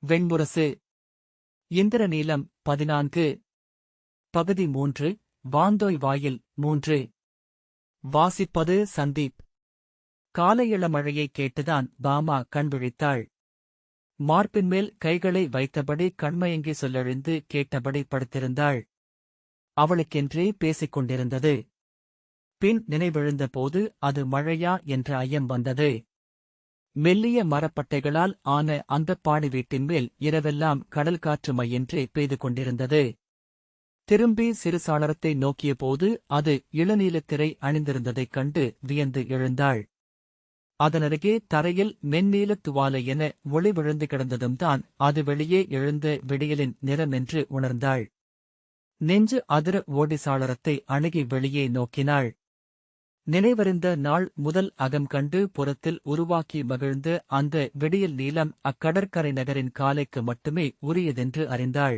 வெண்முரசு. இந்திரநீலம் 14. பகுதி 3. வாந்தோய் வாயில் 3. வாசிப்பது சந்தீப். காலை இளமழையைக் கேட்டுதான் பாமா கண்விழித்தாள். மார்பின்மேல் கைகளை வைத்தபடி கண்மயங்கி சொல்லெழுந்து கேட்டபடி படுத்திருந்தாள். அவளுக்கென்றே பேசிக் கொண்டிருந்தது. பின் நினைவெழுந்தபோது அது மழையா என்ற ஐயம் வந்தது. மெல்லிய மரப்பட்டைகளால் ஆன அந்தப் பாடி வீட்டின்மேல் இரவெல்லாம் கடல் காற்று மையின்றே பெய்து கொண்டிருந்தது. திரும்பி சிறு சாளரத்தை நோக்கியபோது அது இளநீலத்திரை அணிந்திருந்ததைக் கண்டு வியந்து எழுந்தாள். அதனருகே தரையில் மென்னீலத் துவாலை என ஒளி விழுந்து கிடந்ததும்தான் அது வெளியே எழுந்த விடியலின் நிறமென்று உணர்ந்தாள். நெஞ்சு அதிர ஓடி சாளரத்தை அணுகி வெளியே நோக்கினாள். நினைவறிந்த நாள் முதல் அகம் கண்டு புறத்தில் உருவாக்கி மகிழ்ந்த அந்த விடியல் நீலம் அக்கடற்கரை நகரின் காலைக்கு மட்டுமே உரியதென்று அறிந்தாள்.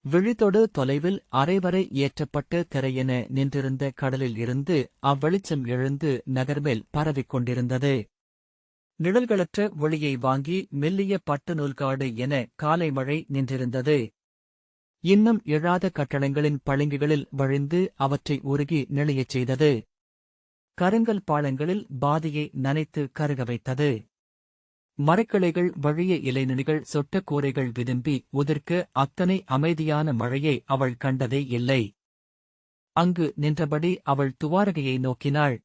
விழித்தொடு தொலைவில் அரைவரை ஏற்றப்பட்ட திரையென நின்றிருந்த கடலில் இருந்து அவ்வெளிச்சம் எழுந்து நகர்மேல் பரவிக் கொண்டிருந்தது. நிழல்களற்ற ஒளியை வாங்கி மெல்லிய பட்டு நூல்காடு என காலை மழை நின்றிருந்தது. இன்னும் எழாத கட்டடங்களின் பளிங்குகளில் வழிந்து அவற்றை உருகி நெளியச் செய்தது. கருங்கல் பாளங்களில் பாதியை நனைத்து கருக வைத்தது. மரக்கிளைகள் வழிய இலைநுனிகள் சொட்ட கூரைகள் விதும்பி உதிர்க்க அத்தனை அமைதியான மழையை அவள் கண்டதே இல்லை. அங்கு நின்றபடி அவள் துவாரகையை நோக்கினாள்.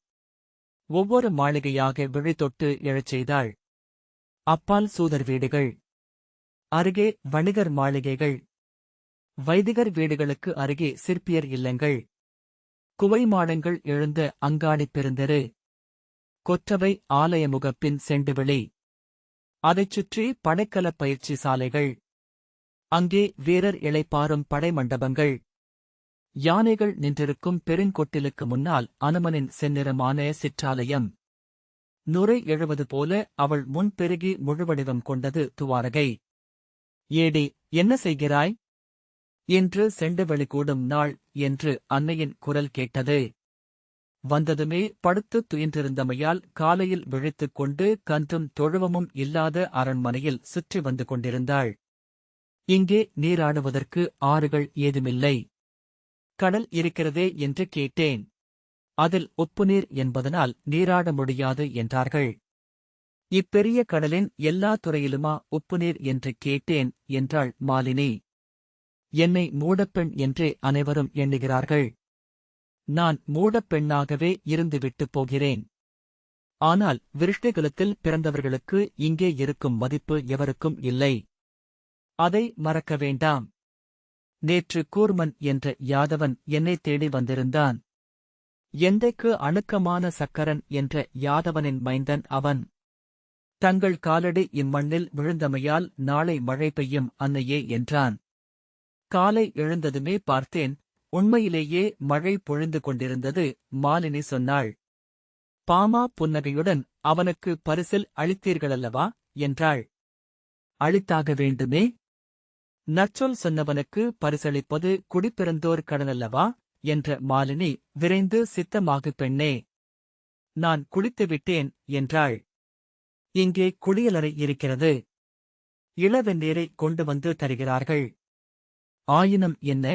ஒவ்வொரு மாளிகையாக விழித்தொட்டு எழச் செய்தாள். அப்பால் சூதர் வீடுகள், அருகே வணிகர் மாளிகைகள், வைதிகர் வீடுகளுக்கு அருகே சிற்பியர் இல்லங்கள், குவைமாடங்கள் எழுந்த அங்காடிப் பெருந்தெரு, கொற்றவை ஆலய முகப்பின் செண்டுவெளி, அதைச் சுற்றி படைக்கலப் பயிற்சி சாலைகள், அங்கே வீரர் இளைப்பாறும் படைமண்டபங்கள், யானைகள் நின்றிருக்கும் பெருங்கொட்டிலுக்கு முன்னால் அனுமனின் செந்நிறமான சிற்றாலயம். நுரை எழுவது போல அவள் முன் பெருகி முழுவடிவம் கொண்டது துவாரகை. ஏடி, என்ன செய்கிறாய் என்று செண்டுவெளி கூடும் நாள் என்று அன்னையின் குரல் கேட்டது. வந்ததுமே படுத்துத் துயின்றிருந்தமையால் காலையில் விழித்துக் கொண்டு கன்றும் தொழுவமும் இல்லாத அரண்மனையில் சுற்றி வந்து கொண்டிருந்தாள். இங்கே நீராடுவதற்கு ஆறுகள் ஏதுமில்லை. கடல் இருக்கிறதே என்று கேட்டேன். அதில் உப்புநீர் என்பதனால் நீராட முடியாது என்றார்கள். இப்பெரிய கடலின் எல்லா துறையிலுமா உப்புநீர் என்று கேட்டேன் என்றாள் மாலினி. என்னை மூடப்பெண் என்றே அனைவரும் எண்ணுகிறார்கள். நான் மூடப்பெண்ணாகவே இருந்துவிட்டுப் போகிறேன். ஆனால் விருஷ்டிகுலத்தில் பிறந்தவர்களுக்கு இங்கே இருக்கும் மதிப்பு எவருக்கும் இல்லை. அதை மறக்க வேண்டாம். நேற்று கூர்மன் என்ற யாதவன் என்னை தேடி வந்திருந்தான். எந்தைக்கு அணுக்கமான சக்கரன் என்ற யாதவனின் மைந்தன் அவன். தங்கள் காலடி இம்மண்ணில் விழுந்தமையால் நாளை மழை பெய்யும் அன்னையே என்றான். காலை எழுந்ததுமே பார்த்தேன். உண்மையிலேயே மழை பொழிந்து கொண்டிருந்தது. மாலினி சொன்னாள். பாமா புன்னகையுடன் அவனுக்கு பரிசில் அளித்தீர்களல்லவா என்றாள். அளித்தாக வேண்டுமே. நற்சொல் சொன்னவனுக்கு பரிசளிப்பது குடிப்பிறந்தோர் கடனல்லவா என்ற மாலினி விரைந்து சித்தமாகு பெண்ணே. நான் குளித்துவிட்டேன் என்றாள். இங்கே குளியலறை இருக்கிறது. இளவெந்நீரை கொண்டு வந்து தருகிறார்கள். ஆயினும் என்ன,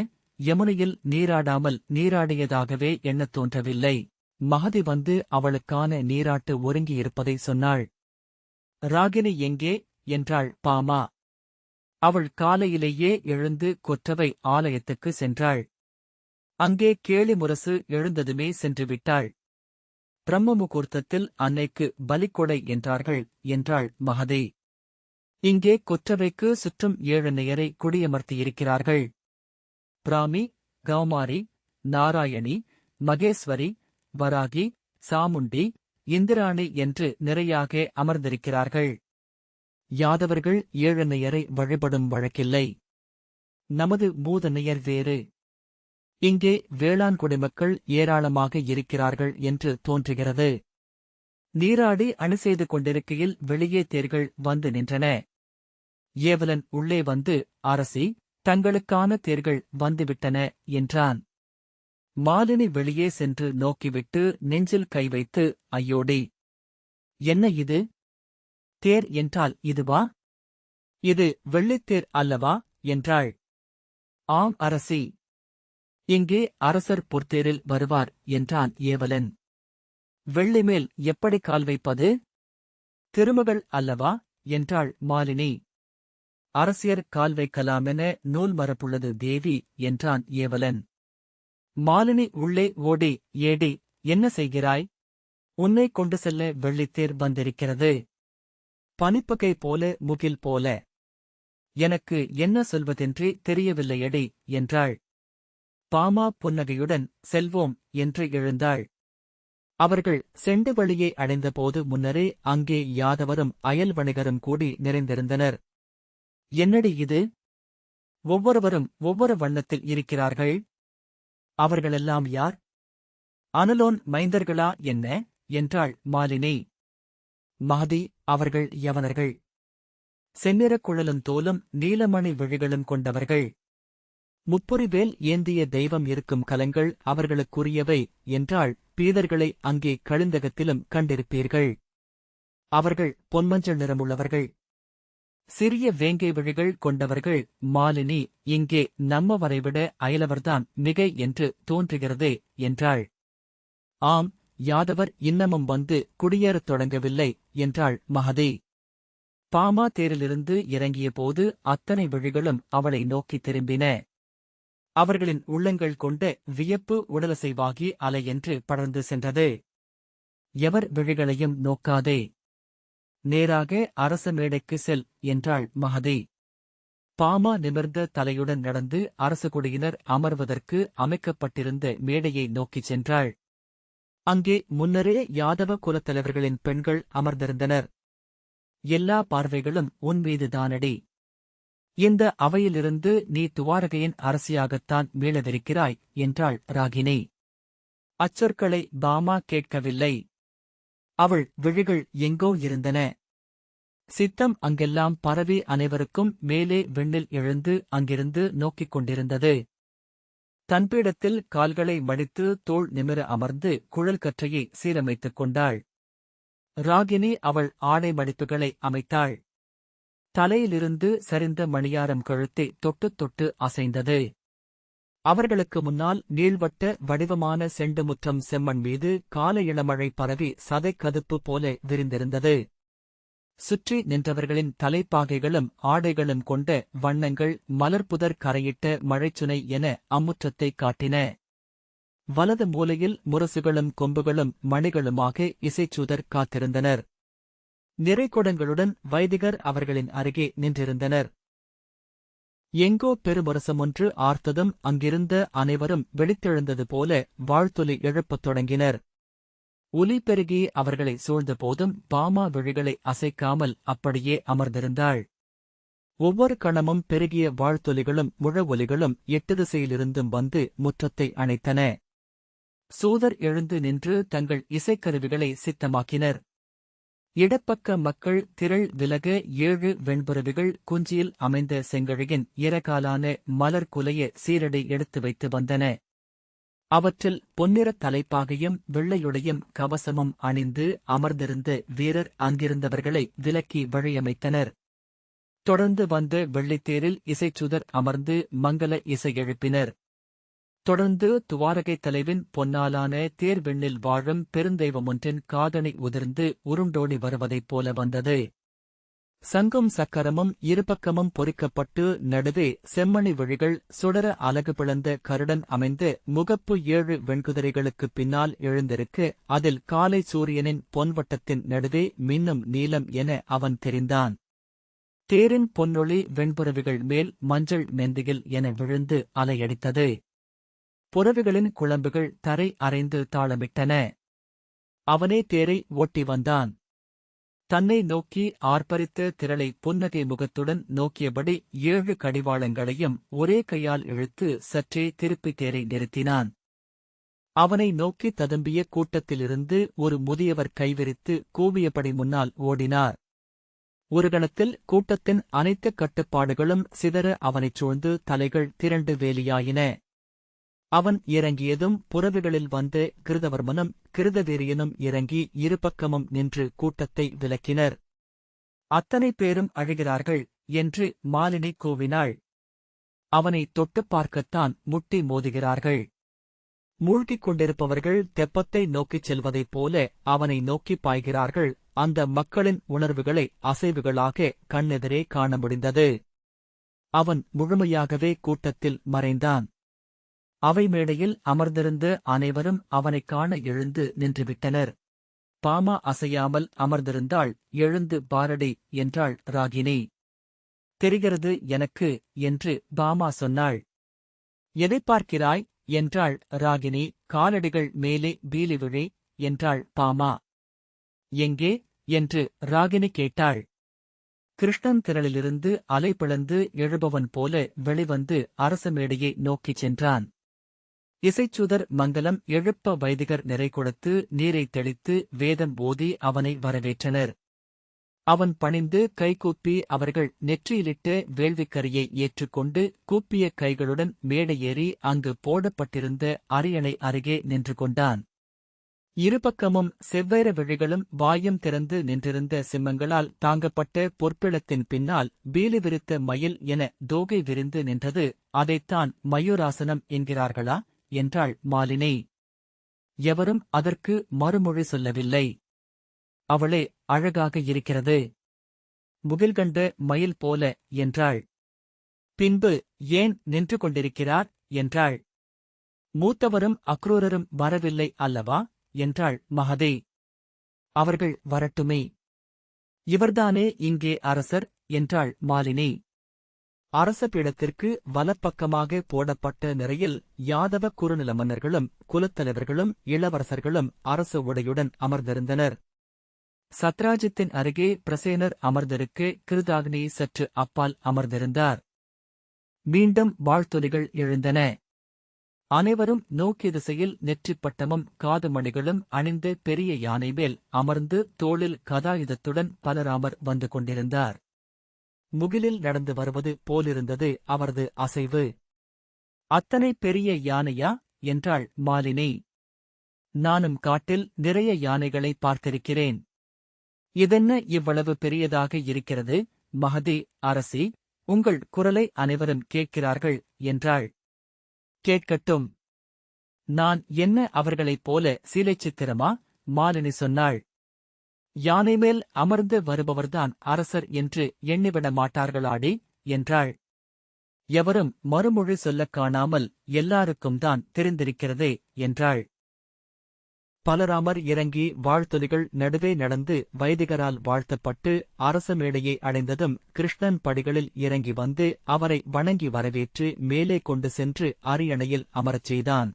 யமுனையில் நீராடாமல் நீராடியதாகவே எண்ணத் தோன்றவில்லை. மகதி வந்து அவளுக்கான நீராட்டு ஒருங்கியிருப்பதை சொன்னாள். ராகினி எங்கே என்றாள் பாமா. அவள் காலையிலேயே எழுந்து கொற்றவை ஆலயத்துக்கு சென்றாள். அங்கே கேளிமுரசு எழுந்ததுமே சென்று விட்டாள். பிரம்ம முகூர்த்தத்தில் அன்னைக்கு பலிக்கொடை என்றார்கள் என்றாள் மகதி. இங்கே கொற்றவைக்கு சுற்றும் 7 நேயரை குடியமர்த்தியிருக்கிறார்கள். பிராமி, கௌமாரி, நாராயணி, மகேஸ்வரி, வராகி, சாமுண்டி, இந்திராணி என்று நிறையாக அமர்ந்திருக்கிறார்கள். யாதவர்கள் 7 நேயரை வழிபடும் வழக்கில்லை. நமது மூதநேயர் வேறு. இங்கே வேளாண் குடிமக்கள் ஏராளமாக இருக்கிறார்கள் என்று தோன்றுகிறது. நீராடி அணி செய்து கொண்டிருக்கையில் வெளியே தேர்கள் வந்து நின்றன. ஏவலன் உள்ளே வந்து, அரசி, தங்களுக்கான தேர்கள் வந்துவிட்டன என்றான். மாலினி வெளியே சென்று நோக்கிவிட்டு நெஞ்சில் கை வைத்து, ஐயோடி! என்ன இது? தேர் என்றால் இதுவா? இது வெள்ளித்தேர் அல்லவா என்றாள். ஆம் அரசி. இங்கே அரசர் பொற்தேரில் வருவார் என்றான் ஏவலன். வெள்ளிமேல் எப்படி கால் வைப்பது? திருமகள் அல்லவா என்றாள் மாலினி. அரசியர் கால் வைக்கலாமென நூல் மரபுள்ளது தேவி என்றான் ஏவலன். மாலினி உள்ளே ஓடி, ஏடி, என்ன செய்கிறாய்? உன்னை கொண்டு செல்ல வெள்ளித்தேர் வந்திருக்கிறது. பனிப்பகை போல முகில் போல. எனக்கு என்ன சொல்வதென்றே தெரியவில்லையடி என்றாள். பாமா புன்னகையுடன் செல்வோம் என்று எழுந்தாள். அவர்கள் செண்டு வழியை அடைந்தபோது முன்னரே அங்கே யாதவரும் அயல் வணிகரும் கூடி நிறைந்திருந்தனர். என்னடி இது? ஒவ்வொருவரும் ஒவ்வொரு வண்ணத்தில் இருக்கிறார்கள். அவர்களெல்லாம் யார்? அனலோன் மைந்தர்களா என்ன என்றாள் மாலினி. மகதி, அவர்கள் யவனர்கள். செந்நிறக் குழலும் தோலும் நீலமணி விழிகளும் கொண்டவர்கள். முப்புரிவேல் ஏந்திய தெய்வம் இருக்கும் கலங்கள் அவர்களுக்குரியவை என்றால் பீதர்களை அங்கே கழுந்தகத்திலும் கண்டிருப்பீர்கள். அவர்கள் பொன்மஞ்சள் நிறமுள்ளவர்கள். சிறிய வேங்கை விழிகள் கொண்டவர்கள். மாலினி, இங்கே நம்மவரை விட அயலவர்தான் மிகை என்று தோன்றுகிறதே என்றாள். ஆம், யாதவர் இன்னமும் வந்து குடியேறத் தொடங்கவில்லை என்றாள் மகதி. பாமா தேரிலிருந்து இறங்கியபோது அத்தனை விழிகளும் அவளை நோக்கித் திரும்பின. அவர்களின் உள்ளங்கள் கொண்ட வியப்பு உடலசைவாகி அலையென்று படர்ந்து சென்றது. எவர் விழிகளையும் நோக்காதே, நேராக அரச மேடைக்கு செல் என்றாள் மகதி. பாமா நிமிர்ந்த தலையுடன் நடந்து அரசகுடியினர் அமர்வதற்கு அமைக்கப்பட்டிருந்த மேடையை நோக்கிச் சென்றாள். அங்கே முன்னரே யாதவ குலத்தலைவர்களின் பெண்கள் அமர்ந்திருந்தனர். எல்லா பார்வைகளும் உன்மீதுதானடி. இந்த அவையிலிருந்து நீ துவாரகையின் அரசியாகத்தான் மீளவிருக்கிறாய் என்றாள் ராகினி. அச்சொற்களை பாமா கேட்கவில்லை. அவள் விழிகள் எங்கோ இருந்தன. சித்தம் அங்கெல்லாம் பரவி அனைவருக்கும் மேலே விண்ணில் எழுந்து அங்கிருந்து நோக்கிக் கொண்டிருந்தது. தன்பீடத்தில் கால்களை மடித்து தோள் நிமிர அமர்ந்து குழல் கற்றையை சீரமைத்துக் கொண்டாள். ராகினி அவள் ஆடை மடிப்புகளை அமைத்தாள். தலையிலிருந்து சரிந்த மணியாரம் கழுத்தை தொட்டு தொட்டு அசைந்தது. அவர்களுக்கு முன்னால் நீள்வட்ட வடிவமான செண்டுமுற்றம் செம்மண் மீது கால இளமழை பரவி சதைக்கதுப்பு போல விரிந்திருந்தது. சுற்றி நின்றவர்களின் தலைப்பாகைகளும் ஆடைகளும் கொண்ட வண்ணங்கள் மலர்புதர் கரையிட்ட மழைச்சுனை என அம்முற்றத்தைக் காட்டின. வலது மூலையில் முரசுகளும் கொம்புகளும் மணிகளுமாக இசைச்சூதர் காத்திருந்தனர். நிறைகுடங்களுடன் வைதிகர் அவர்களின் அருகே நின்றிருந்தனர். எங்கோ பெருமுரசமொன்று ஆர்த்ததும் அங்கிருந்த அனைவரும் வெடித்தெழுந்தது போல வாழ்த்தொலி எழுப்பத் தொடங்கினர். ஒலி பெருகி அவர்களை சூழ்ந்தபோதும் பாமா விழிகளை அசைக்காமல் அப்படியே அமர்ந்திருந்தாள். ஒவ்வொரு கணமும் பெருகிய வாழ்த்தொலிகளும் முழ ஒலிகளும் எட்டு திசையிலிருந்தும் வந்து முற்றத்தை அணைத்தன. சூதர் எழுந்து நின்று தங்கள் இசைக்கருவிகளை சித்தமாக்கினர். இடப்பக்க மக்கள் திரள் விலக 7 வெண்புறவிகள் குஞ்சியில் அமைந்த செங்கழியின் இரகாலான மலர் குலைய சீரடை எடுத்து வைத்து வந்தன. அவற்றில் பொன்னிறத் தலைப்பாகையும் வெள்ளையுடையும் கவசமும் அணிந்து அமர்ந்திருந்த வீரர் அங்கிருந்தவர்களை விலக்கி வழியமைத்தனர். தொடர்ந்து வந்த வெள்ளித்தேரில் இசைச்சுதர் அமர்ந்து மங்கல இசை எழுப்பினர். தொடர்ந்து துவாரகைத் தலைவின் பொன்னாலான தேர் விண்ணில் வாழும் பெருந்தெய்வமொன்றின் காதணி உதிர்ந்து உருண்டோடி வருவதைப் போல வந்தது. சங்கும் சக்கரமும் இருபக்கமும் பொறிக்கப்பட்டு நடுவே செம்மணி விழிகள் சுடர அலகு பிளந்த கருடன் அமைந்த முகப்பு 7 வெண்குதிரைகளுக்குப் பின்னால் எழுந்திருக்க அதில் காலை சூரியனின் பொன்வட்டத்தின் நடுவே மின்னும் நீலம் என அவன் தெரிந்தான். தேரின் பொன்னொளி வெண்புறவிகள் மேல் மஞ்சள் மெந்தியில் என விழுந்து அலையடித்தது. புறவிகளின் குழம்புகள் தரை அரைந்து தாளமிட்டன. அவனே தேரை ஓட்டி வந்தான். தன்னை நோக்கி ஆர்ப்பரித்த திரளை புன்னகை முகத்துடன் நோக்கியபடி 7 கடிவாளங்களையும் ஒரே கையால் இழுத்து சற்றே திருப்பி தேரை நிறுத்தினான். அவனை நோக்கி ததும்பிய கூட்டத்திலிருந்து ஒரு முதியவர் கைவிரித்து கூவியபடி முன்னால் ஓடினார். ஒரு கணத்தில் கூட்டத்தின் அனைத்து கட்டுப்பாடுகளும் சிதற அவனைச் சூழ்ந்து தலைகள் திரண்டு வேலியாயின. அவன் இறங்கியதும் புறவிகளில் வந்த கிருதவர்மனும் கிருதவீரியனும் இறங்கி இருபக்கமும் நின்று கூட்டத்தை விலக்கினர். அத்தனை பேரும் அழுகிறார்கள் என்று மாலினி கூவினாள். அவனை தொட்டுப் பார்க்கத்தான் முட்டி மோதுகிறார்கள். மூழ்கிக் கொண்டிருப்பவர்கள் தெப்பத்தை நோக்கிச் செல்வதைப் போல அவனை நோக்கிப் பாய்கிறார்கள். அந்த மக்களின் உணர்வுகளை அசைவுகளாக கண்ணெதிரே காண முடிந்தது. அவன் முழுமையாகவே கூட்டத்தில் மறைந்தான். அவை மேடையில் அமர்ந்திருந்த அனைவரும் அவனைக் காண எழுந்து நின்றுவிட்டனர். பாமா அசையாமல் அமர்ந்திருந்தாள். எழுந்து பாரடி என்றாள் ராகினி. தெரிகிறது எனக்கு என்று பாமா சொன்னாள். எதைப் பார்க்கிறாய் என்றாள் ராகினி. காலடிகள் மேலே பீலி விழி என்றாள் பாமா. எங்கே என்று ராகினி கேட்டாள். கிருஷ்ணன் திரளிலிருந்து அலை பிளந்து எழுபவன் போல வெளிவந்து அரச மேடையை நோக்கிச் சென்றான். இசைச்சுதர் மங்கலம் எழுப்ப வைதிகர் நிறை கொடுத்து நீரைத் தெளித்து வேதம் ஓதி அவனை வரவேற்றனர். அவன் பணிந்து கைகூப்பி அவர்கள் நெற்றியிலிட்ட வேள்விக்கரியை ஏற்றுக்கொண்டு கூப்பிய கைகளுடன் மேடையேறி அங்கு போடப்பட்டிருந்த அரியணை அருகே நின்று கொண்டான். இருபக்கமும் செவ்வேற விழிகளும் வாயும் திறந்து நின்றிருந்த சிம்மங்களால் தாங்கப்பட்ட பொற்பிளத்தின் பின்னால் பீலி விரித்த மயில் என தோகை விரிந்து நின்றது. அதைத்தான் மயூராசனம் என்கிறார்களா என்றாள் மாலினி. எவரும் அதற்கு மறுமொழி சொல்லவில்லை. அவளே அழகாக இருக்கிறது, முகில்கண்ட மயில் போல என்றாள். பின்பு ஏன் நின்று கொண்டிருக்கிறார் என்றாள். மூத்தவரும் அக்ரூரரும் வரவில்லை அல்லவா என்றாள் மகதி. அவர்கள் வரட்டுமே, இவர்தானே இங்கே அரசர் என்றாள் மாலினி. அரச பீடத்திற்கு வலப்பக்கமாக போடப்பட்ட நிறையில் யாதவ குறுநில மன்னர்களும் குலத்தலைவர்களும் இளவரசர்களும் அரச உடையுடன் அமர்ந்திருந்தனர். சத்ராஜித்தின் அருகே பிரசேனர் அமர்ந்திருக்க கிருதாக்னி சற்று அப்பால் அமர்ந்திருந்தார். மீண்டும் வாழ்த்தொலிகள் எழுந்தன. அனைவரும் நோக்கிய திசையில் நெற்றிப் பட்டமும் காதுமணிகளும் அணிந்த பெரிய யானை மேல் அமர்ந்து தோளில் கதாயுதத்துடன் பலராமர் வந்து கொண்டிருந்தார். முகிலில் நடந்து வருவது போலிருந்தது அவரது அசைவு. அத்தனை பெரிய யானையா என்றாள் மாலினி. நானும் காட்டில் நிறைய யானைகளை பார்த்திருக்கிறேன். இதென்ன இவ்வளவு பெரியதாக இருக்கிறது? மகதி அரசி, உங்கள் குரலை அனைவரும் கேட்கிறார்கள் என்றாள். கேட்கட்டும். நான் என்ன அவர்களைப் போல சீலைச்சித்திரமா? மாலினி சொன்னாள். யானை மேல் அமர்ந்து வருபவர்தான் அரசர் என்று எண்ணிவிட மாட்டார்களாடி என்றாள். எவரும் மறுமொழி சொல்லக் காணாமல் எல்லாருக்கும் தான் தெரிந்திருக்கிறதே என்றாள். பலராமர் இறங்கி வாழ்த்தொலிகள் நடுவே நடந்து வைதிகரால் வாழ்த்தப்பட்டு அரச மேடையை அடைந்ததும் கிருஷ்ணன் படிகளில் இறங்கி வந்து அவரை வணங்கி வரவேற்று மேலே கொண்டு சென்று அரியணையில் அமரச் செய்தான்.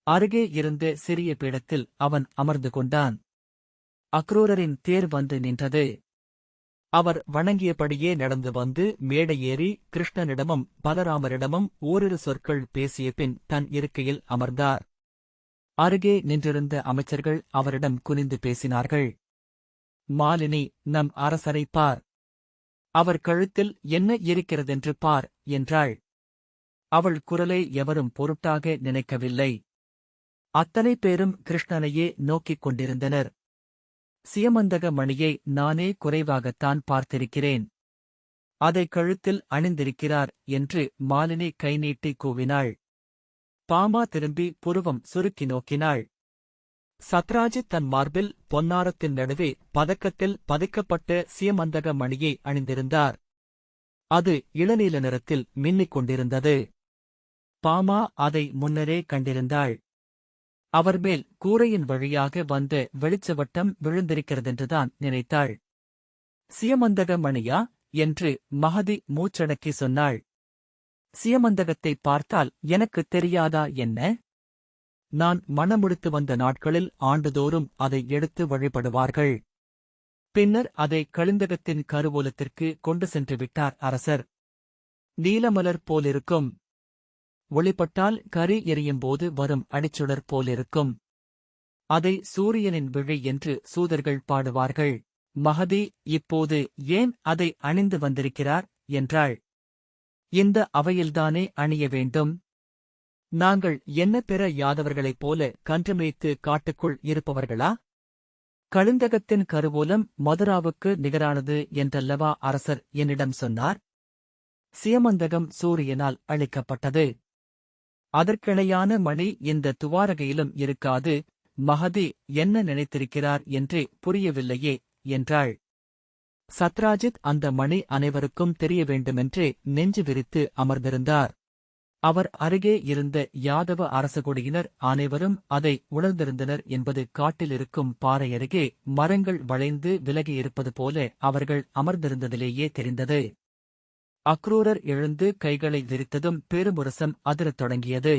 அருகே இருந்த சிறிய பீடத்தில் அவன் அமர்ந்து கொண்டான். அக்ரூரரின் தேர் வந்து நின்றது. அவர் வணங்கியபடியே நடந்து வந்து மேடையேறி கிருஷ்ணனிடமும் பலராமரிடமும் ஓரிரு சொற்கள் பேசிய பின் தன் இருக்கையில் அமர்ந்தார். அருகே நின்றிருந்த அமைச்சர்கள் அவரிடம் குனிந்து பேசினார்கள். மாலினி, நம் அரசரை பார். அவர் கழுத்தில் என்ன இருக்கிறதென்று பார் என்றாள். அவள் குரலை எவரும் பொருட்டாக நினைக்கவில்லை. அத்தனை பேரும் கிருஷ்ணனையே நோக்கிக் கொண்டிருந்தனர். சியமந்தக மணியை நானே குறைவாகத்தான் பார்த்திருக்கிறேன். அதை கழுத்தில் அணிந்திருக்கிறார் என்று மாலினி கை நீட்டி கூவினாள். பாமா திரும்பி புருவம் சுருக்கி நோக்கினாள். சத்ராஜித் தன் மார்பில் பொன்னாரத்தின் நடுவே பதக்கத்தில் பதிக்கப்பட்ட சியமந்தக மணியை அணிந்திருந்தார். அது இளநீல நிறத்தில் மின்னிக் கொண்டிருந்தது. பாமா அதை முன்னரே கண்டிருந்தாள். அவர் மேல் கூரையின் வழியாக வந்த வெளிச்சவட்டம் விழுந்திருக்கிறதென்றுதான் நினைத்தாள். சியமந்தக மணியா என்று மகதி மூச்சடக்கி சொன்னாள். சியமந்தகத்தை பார்த்தால் எனக்குத் தெரியாதா என்ன? நான் மணமுடித்து வந்த நாட்களில் ஆண்டுதோறும் அதை எடுத்து வழிபடுவார்கள். பின்னர் அதை களிந்தகத்தின் கருவூலத்திற்கு கொண்டு சென்று விட்டார் அரசர். நீலமலர் போலிருக்கும். ஒளிப்பட்டால் கரி எரியும்போது வரும் அடிச்சுடர் போலிருக்கும். அதை சூரியனின் விழி என்று சூதர்கள் பாடுவார்கள். மகதி இப்போது ஏன் அதை அணிந்து வந்திருக்கிறார் என்றாள். இந்த அவையில்தானே அணிய வேண்டும். நாங்கள் என்ன பிற யாதவர்களைப் போல கன்றுமேய்த்து காட்டுக்குள் இருப்பவர்களா? கலிங்ககத்தின் கருவூலம் மதுராவுக்கு நிகரானது என்றல்லவா அரசர் என்னிடம் சொன்னார். சியமந்தகம் சூரியனால் அளிக்கப்பட்டது. அதற்கிணையான மணி இந்த துவாரகையிலும் இருக்காது. மகதி என்ன நினைத்திருக்கிறார் என்றே புரியவில்லையே என்றாள். சத்ராஜித் அந்த மணி அனைவருக்கும் தெரிய வேண்டுமென்றே நெஞ்சு விரித்து அமர்ந்திருந்தார். அவர் அருகே இருந்த யாதவ அரசகுடியினர் அனைவரும் அதை உணர்ந்திருந்தனர் என்பது காட்டிலிருக்கும் பாறை அருகே மரங்கள் வளைந்து விலகியிருப்பது போல அவர்கள் அமர்ந்திருந்ததிலேயே தெரிந்தது. அக்ரூரர் எழுந்து கைகளை விரித்ததும் பெருமுரசம் அதிரத் தொடங்கியது.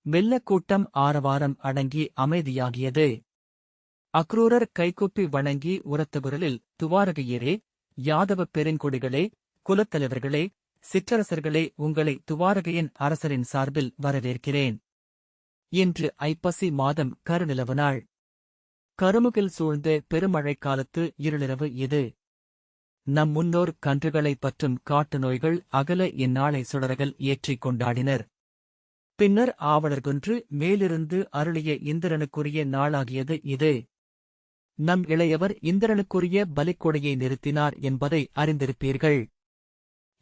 மெல்ல கூட்டம் ஆரவாரம் அடங்கி அமைதியாகியது. அக்ரூரர் கைகூப்பி வணங்கி உரத்த குரலில், துவாரகையரே, யாதவ பெருங்குடிகளே, குலத்தலைவர்களே, சிற்றரசர்களே, உங்களை துவாரகையின் அரசரின் சார்பில் வரவேற்கிறேன். இன்று ஐப்பசி மாதம் கருநிலவு நாள். கருமுகில் சூழ்ந்த பெருமழைக்காலத்து இருளிரவு இது. நம் முன்னோர் கன்றுகளைப் பற்றும் காட்டு நோய்கள் அகல இந்நாளை சுடரகல் ஏற்றிக் கொண்டாடினர். பின்னர் ஆவலர்கொன்று மேலிருந்து அருளிய இந்திரனுக்குரிய நாளாகியது இது. நம் இளையவர் இந்திரனுக்குரிய பலிக்கொடையை நிறுத்தினார் என்பதை அறிந்திருப்பீர்கள்.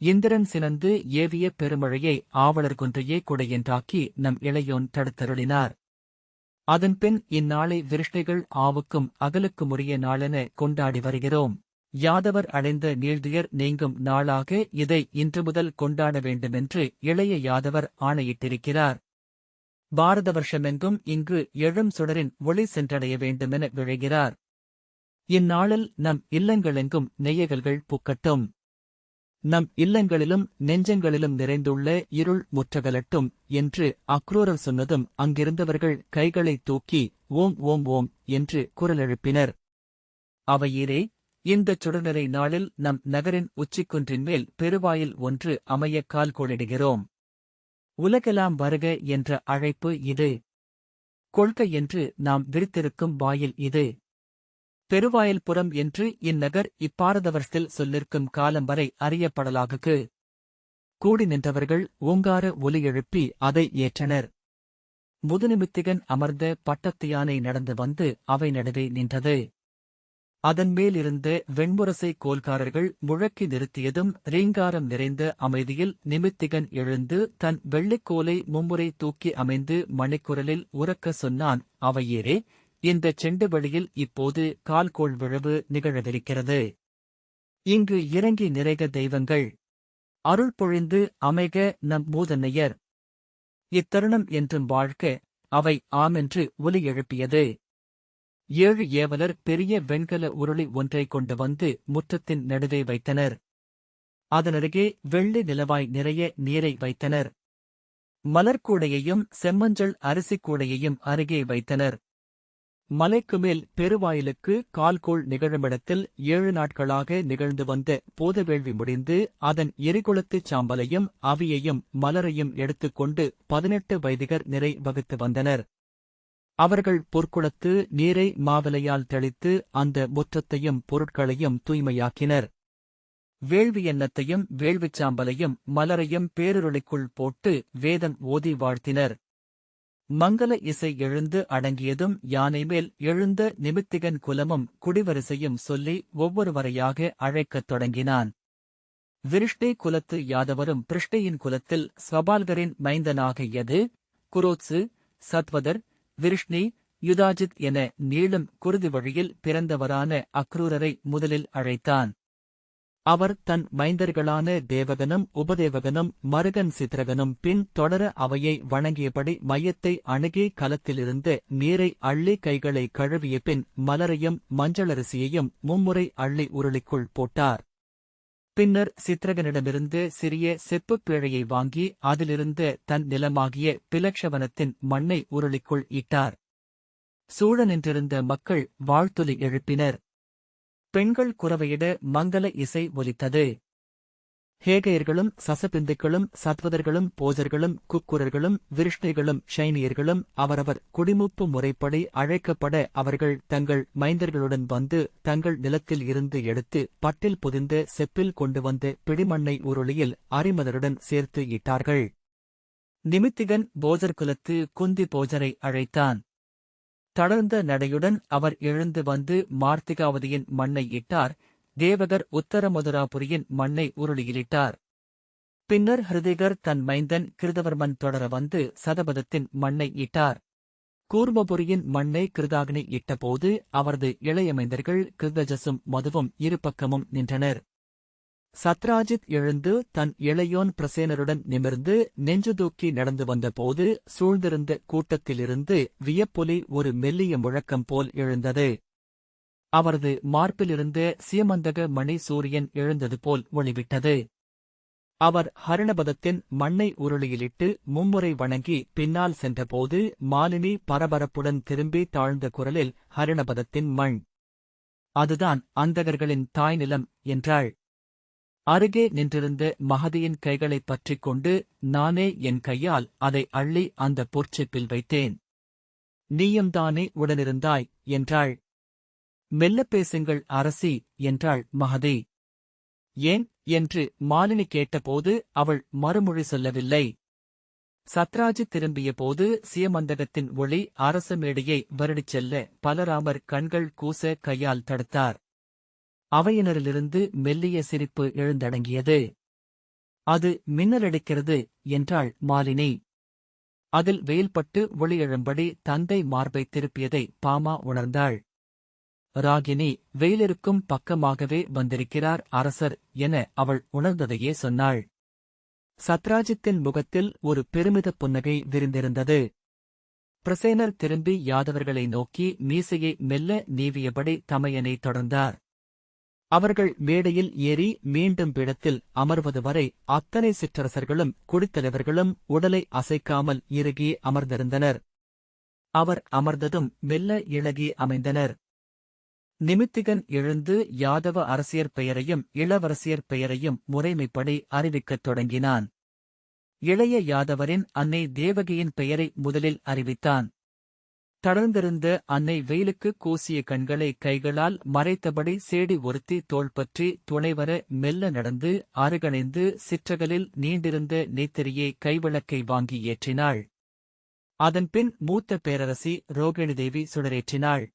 இந்திரன் சினந்து ஏவிய பெருமழையை ஆவலர்கொன்றையே கொடையென்றாக்கி நம் இளையோன் தடுத்தருளினார். அதன்பின் இந்நாளை விருஷ்ணிகள் ஆவுக்கும் அகலுக்குமுரிய நாளென கொண்டாடி வருகிறோம். யாதவர் அடைந்த நீழ்துயர் நீங்கும் நாளாக இதை இன்று முதல் கொண்டாட வேண்டுமென்று இளைய யாதவர் ஆணையிட்டிருக்கிறார். பாரத வருஷமெங்கும் இங்கு எழும் சுடரின் ஒளி சென்றடைய வேண்டுமென விழைகிறார். இந்நாளில் நம் இல்லங்களெங்கும் நெய்யகல்கள் பூக்கட்டும். நம் இல்லங்களிலும் நெஞ்சங்களிலும் நிறைந்துள்ள இருள் முற்றகலட்டும் என்று அக்ரூரர் சொன்னதும் அங்கிருந்தவர்கள் கைகளை தூக்கி ஓம் ஓம் ஓம் என்று குரலெழுப்பினர். அவையீரே, இந்தச் சுடர்நிறை நாளில் நம் நகரின் உச்சிக்குன்றின் மேல் பெருவாயில் ஒன்று அமைய கால் கோளிடுகிறோம். உலகெல்லாம் வருக என்ற அழைப்பு இது. கொள்கை என்று நாம் விரித்திருக்கும் வாயில் இது. பெருவாயில் புறம் என்று இந்நகர் இப்பாரதவர்ஸ்தில் சொல்லிருக்கும் காலம் வரை அறியப்படலாகுக்கு. கூடி நின்றவர்கள் ஓங்கார ஒலி எழுப்பி அதை ஏற்றனர். முதுநிமித்திகன் அமர்ந்த பட்டத்து யானை நடந்து வந்து அவை நடுவே நின்றது. அதன் மேலிருந்த வெண்முரசை கோல்காரர்கள் முழக்கி நிறுத்தியதும் ரீங்காரம் நிறைந்த அமைதியில் நிமித்திகன் எழுந்து தன் வெள்ளிக்கோலை மும்முறை தூக்கி அமைந்து மணிக்குரலில் உரக்க சொன்னான், அவையேரே, இந்தச் செண்டு வழியில் இப்போது கால்கோள் விழவு நிகழவிருக்கிறது. இங்கு இறங்கி நிறைக தெய்வங்கள் அருள் பொழிந்து அமைக நம் மூதன்னையர். இத்தருணம் என்றும் வாழ்க்க அவை ஆமென்று ஒலி எழுப்பியது. 7 ஏவலர் பெரிய வெண்கல உருளி ஒன்றைக் கொண்டு வந்து முற்றத்தின் நடுவே வைத்தனர். அதனருகே வெள்ளி நிலவாய் நிறைய நீரை வைத்தனர். மலர்கூடையையும் செம்மஞ்சள் அரிசிக்கூடையையும் அருகே வைத்தனர். மலைக்குமேல் பெருவாயிலுக்கு கால்கோள் நிகழுமிடத்தில் 7 நாட்களாக நிகழ்ந்து வந்த போதவேள்வி முடிந்து அதன் எரிகுளத்துச் சாம்பலையும் அவியையும் மலரையும் எடுத்துக்கொண்டு 18 வைதிகர் நிறை வகுத்து வந்தனர். அவர்கள் பொற்குளத்து நீரை மாவிலையால் தெளித்து அந்த முற்றத்தையும் பொருட்களையும் தூய்மையாக்கினர். வேள்வி எண்ணத்தையும் வேள்விச் சாம்பலையும் மலரையும் பேருருளிக்குள் போட்டு வேதம் ஓதி வாழ்த்தினர். மங்கள இசை எழுந்து அடங்கியதும் யானைமேல் எழுந்த நிமித்திகன் குலமும் குடிவரிசையும் சொல்லி ஒவ்வொருவரையாக அழைக்கத் தொடங்கினான். விருஷ்ணி குலத்து யாதவரும் பிருஷ்ணியின் குலத்தில் ஸ்வபால்கரின் மைந்தனாக யது, குரோத்சு, சத்வதர், விருஷ்ணி, யுதாஜித் என நீளும் குருதி வழியில் பிறந்தவரான அக்ரூரரை முதலில் அழைத்தான். அவர் தன் மைந்தர்களான தேவகனும் உபதேவகனும் மருகன் சித்ரகனும் பின் தொடர அவையை வணங்கியபடி மையத்தை அணுகி கலத்திலிருந்து நீரை அள்ளி கைகளை கழுவிய பின் மலரையும் மஞ்சளரிசியையும் மும்முறை அள்ளி உருளிக்குள் போட்டார். பின்னர் சித்ரகனிடமிருந்து சிறிய செப்புப் பேழையை வாங்கி அதிலிருந்த தன் நிலமாகிய பிலக்ஷவனத்தின் மண்ணை உருளிக்குள் இட்டார். சூழ நின்றிருந்த மக்கள் வாழ்த்துலி எழுப்பினர். பெண்கள் குரவையிட மங்கள இசை ஒலித்தது. ஹேகையர்களும் சசபிந்துக்களும் சத்வதர்களும் போஜர்களும் குக்குரர்களும் விருஷ்ணிகளும் ஷைனியர்களும் அவரவர் குடிமுப்பு முறைப்படி அழைக்கப்பட அவர்கள் தங்கள் மைந்தர்களுடன் வந்து தங்கள் நிலத்தில் இருந்து எடுத்து பட்டில் புதிந்த செப்பில் கொண்டு வந்த பிடிமண்ணை உருளியில் அரிமலருடன் சேர்த்து இட்டார்கள். நிமித்திகன் போஜர் குலத்து குந்தி போஜரை அழைத்தான். தளர்ந்த நடையுடன் அவர் எழுந்து வந்து மார்த்திகாவதியின் மண்ணை இட்டார். தேவகர் உத்தரமதுராபுரியின் மண்ணை உருளியிலிட்டார். பின்னர் ஹிருதிகர் தன் மைந்தன் கிருதவர்மன் தொடர வந்து சதபதத்தின் மண்ணை இட்டார். கூர்மபுரியின் மண்ணை கிருதாக்னி இட்டபோது அவரது இளைய மைந்தர்கள் கிருதஜசும் மதுவும் இருபக்கமும் நின்றனர். சத்ராஜித் எழுந்து தன் இளையோன் பிரசேனருடன் நிமிர்ந்து நெஞ்சு தூக்கி நடந்து வந்தபோது சூழ்ந்திருந்த கூட்டத்திலிருந்து வியப்பொலி ஒரு மெல்லிய முழக்கம் போல் எழுந்தது. அவரது மார்பிலிருந்த சீமந்தக மணி சூரியன் எழுந்தது போல் ஒளிவிட்டது. அவர் ஹரிணபதத்தின் மண்ணை உருளியிலிட்டு மும்முறை வணங்கி பின்னால் சென்றபோது மாலினி பரபரப்புடன் திரும்பி தாழ்ந்த குரலில், ஹரிணபதத்தின் மண், அதுதான் அந்தகர்களின் தாய்நிலம் என்றாள். அருகே நின்றிருந்த மகதியின் கைகளைப் பற்றிக் கொண்டு, நானே என் கையால் அதை அள்ளி அந்த பொற்செப்பில் வைத்தேன். நீயும்தானே உடனிருந்தாய் என்றாள். மெல்லப் பேசுங்கள் அரசி என்றாள் மகதி. ஏன் என்று மாலினி கேட்டபோது அவள் மறுமொழி சொல்லவில்லை. சத்ராஜித் திரும்பியபோது சியமந்தகத்தின் ஒளி அரச மேடையை வருடிச் செல்ல பலராமர் கண்கள் கூச கையால் தடுத்தார். அவையினரிலிருந்து மெல்லிய சிரிப்பு எழுந்தடங்கியது. அது மின்னலடிக்கிறது என்றாள் மாலினி. அதில் வெயில்பட்டு ஒளி எழும்படி தந்தை மார்பை திருப்பியதை பாமா உணர்ந்தாள். ராகினி, வெயிலிருக்கும் பக்கமாகவே வந்திருக்கிறார் அரசர் என அவள் உணர்ந்ததையே சொன்னாள். சத்ராஜித்தின் முகத்தில் ஒரு பெருமிதப் புன்னகை விரிந்திருந்தது. பிரசேனர் திரும்பி யாதவர்களை நோக்கி மீசையை மெல்ல நீவியபடி தமையனை தொடர்ந்தார். அவர்கள் மேடையில் ஏறி மீண்டும் பீடத்தில் அமர்வது வரை அத்தனை சிற்றரசர்களும் குடித்தலைவர்களும் உடலை அசைக்காமல் இறுகி அமர்ந்திருந்தனர். அவர் அமர்ந்ததும் மெல்ல இளகி அமைந்தனர். நிமித்திகன் எழுந்து யாதவ அரசியர் பெயரையும் இளவரசியர் பெயரையும் முறைமைப்படி அறிவிக்கத் தொடங்கினான். இளைய யாதவரின் அன்னை தேவகியின் பெயரை முதலில் அறிவித்தான். தளர்ந்திருந்த அன்னை வெயிலுக்கு கூசிய கண்களை கைகளால் மறைத்தபடி சேடி ஒருத்தி தோள்பற்றி துணைவர மெல்ல நடந்து அருகணைந்து சிற்றகலில் நீண்டிருந்த நெய்த்தறியே கைவிளக்கை வாங்கி ஏற்றினாள். அதன்பின் மூத்த பேரரசி ரோகிணிதேவி சுடரேற்றினாள்.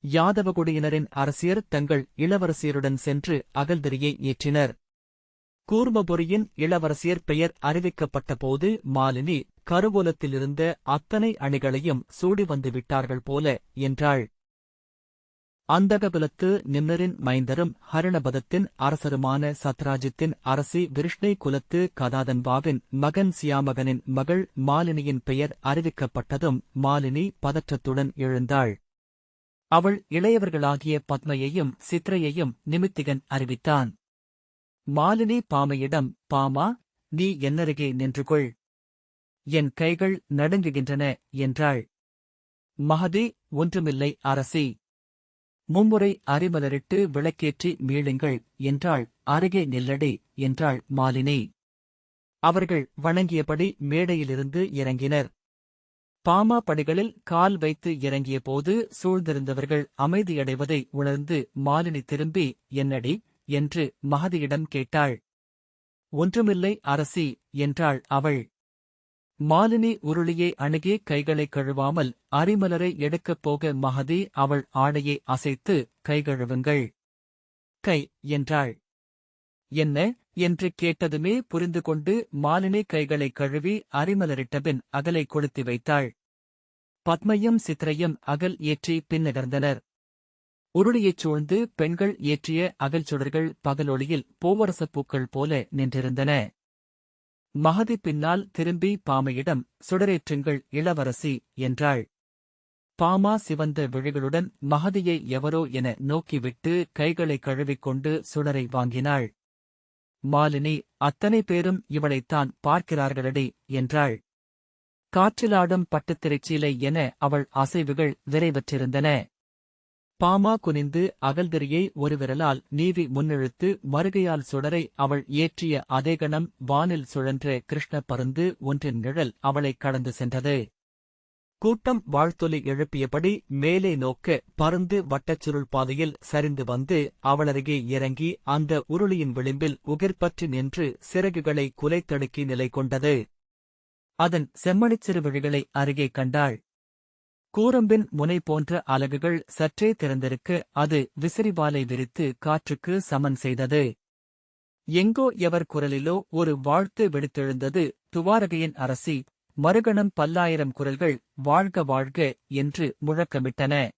யாதவகுடியினரின் அரசியர் தங்கள் இளவரசியருடன் சென்று அகல்திரியை ஏற்றினர். கூர்மபுரியின் இளவரசியர் பெயர் அறிவிக்கப்பட்டபோது மாலினி, கருவூலத்திலிருந்த அத்தனை அணிகளையும் சூடி வந்து விட்டார்கள் போல என்றாள். அந்தகபுலத்து நிம்மரின் மைந்தரும் ஹரிணபதத்தின் அரசருமான சத்ராஜித்தின் அரசி விருஷ்ணை குலத்து கதாதன்பாவின் மகன் சியாமகனின் மகள் மாலினியின் பெயர் அறிவிக்கப்பட்டதும் மாலினி பதற்றத்துடன் எழுந்தாள். அவள் இளையவர்களாகிய பத்மையையும் சித்ரையையும் நிமித்திகன் அறிவித்தான். மாலினி பாமையிடம், பாமா, நீ என்னருகே நின்று கொள், என் கைகள் நடுங்குகின்றன என்றாள். மகதி, ஒன்றுமில்லை அரசி, மும்முறை அரிமலரிட்டு விளக்கேற்றி மீளுங்கள் என்றாள். அருகே நில்லடி என்றாள் மாலினி. அவர்கள் வணங்கியபடி மேடையிலிருந்து இறங்கினர். பாமா படிகளில் கால் வைத்து இறங்கியபோது சூழ்ந்திருந்தவர்கள் அமைதியடைவதை உணர்ந்து மாலினி திரும்பி, என்னடி என்று மகதியிடம் கேட்டாள். ஒன்றுமில்லை அரசி என்றாள் அவள். மாலினி உருளியை அணுகி கைகளை கழுவாமல் அரிமலரை எடுக்கப் போக மகதி அவள் ஆடையை அசைத்து, கை கழுவுங்கள், கை என்றாள். என்ன என்று கேட்டதுமே புரிந்து கொண்டு மாலினி கைகளை கழுவி அரிமலரிட்டபின் அகலை கொளுத்தி வைத்தாள். பத்மையும் சித்ரையும் அகல் ஏற்றி பின்னகர்ந்தனர். உருளியைச் சூழ்ந்து பெண்கள் ஏற்றிய அகல் சுடர்கள் பகலொளியில் பூவரசப் பூக்கள் போல நின்றிருந்தன. மகதி பின்னால் திரும்பி பாமையிடம், சுடரேற்றுங்கள் இளவரசி என்றாள். பாமா சிவந்த விழிகளுடன் மகதியை எவரோ என நோக்கிவிட்டு கைகளை கழுவிக்கொண்டு சுடரை வாங்கினாள். மாலினி, அத்தனை பேரும் இவளைத்தான் பார்க்கிறார்களடி என்றாள். காற்றிலாடும் பட்டுத்திரைச்சீலை என அவள் அசைவுகள் விரைவற்றிருந்தன. பாமா குனிந்து அகல்திரியை ஒரு விரலால் நீவி முன்னெழுத்து மறுகையால் சுடரை அவள் ஏற்றிய அதே கணம் வானில் சுழன்ற கிருஷ்ண பருந்து ஒன்றின் நிழல் அவளைக் கடந்து சென்றது. கூட்டம் வாழ்த்தொலி எழுப்பியபடி மேலே நோக்க பருந்து வட்டச்சுருள் பாதையில் சரிந்து வந்து அவளருகே இறங்கி அந்த உருளியின் விளிம்பில் உகிர்பற்றி நின்று சிறகுகளை குலைத்தடுக்கி நிலை கொண்டது. அதன் செம்மணிச்சிறு விழிகளை அருகே கண்டாள். கூரம்பின் முனை போன்ற அலகுகள் சற்றே திறந்திருக்க அது விசிறிவாலை விரித்து காற்றுக்கு சமன் செய்தது. எங்கோ எவர் குரலிலோ ஒரு வாழ்த்து வெடித்தெழுந்தது. துவாரகையின் அரசி. மறுகணம் பல்லாயிரம் குரல்கள் வாழ்க வாழ்க என்று முழக்கமிட்டன.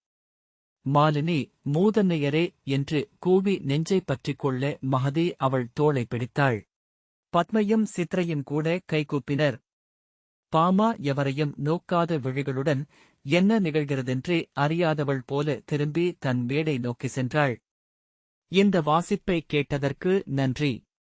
மாலினி, மூதன்னையரே என்று கூவி நெஞ்சைப் பற்றிக் கொள்ள மகதி அவள் தோளை பிடித்தாள். பத்மையும் சித்ரையும் கூட கைகூப்பினர். பாமா எவரையும் நோக்காத விழிகளுடன் என்ன நிகழ்கிறதென்றே அறியாதவள் போல திரும்பி தன் மேடை நோக்கி சென்றாள். இந்த வாசிப்பை கேட்டதற்கு நன்றி.